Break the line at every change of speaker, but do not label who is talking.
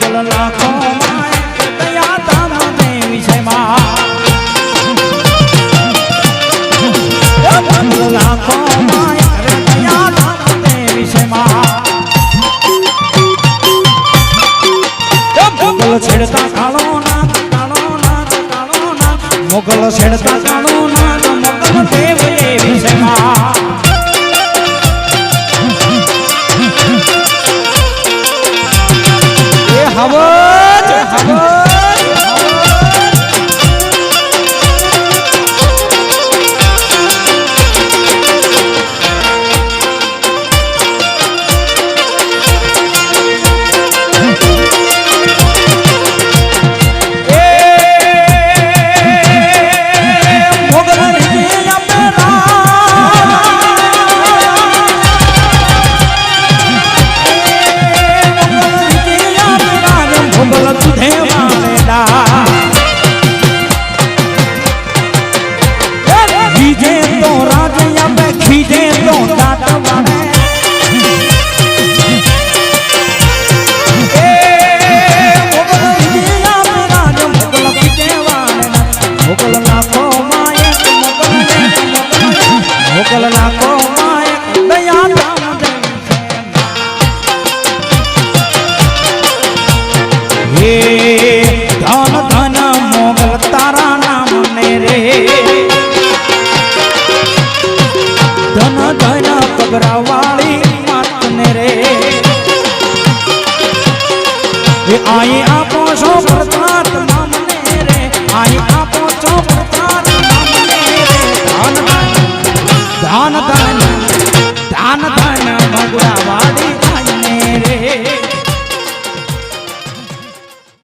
મોગલ લાખો દયા ધામ ને વિષયમાં મોગલ લાખો દયા ધામ ને વિષયમાં મોગલ છેડતા કાળો નાથ કાળો નાથ કાળો નાથ મોગલ છેડતા કાળો નાથ મોગલ દેવ એ વિષયમાં હવજ મોગલ લાખો દયા ધામ હે ધન ધન મોગલ તારા નામ ને રે ધન ધન કબરા વાળી માત ને રે આઈ આપો છો પ્રતાપ નામ ને રે આઈ આપો છો પ્રતાપ નામ ને રે ધન ધન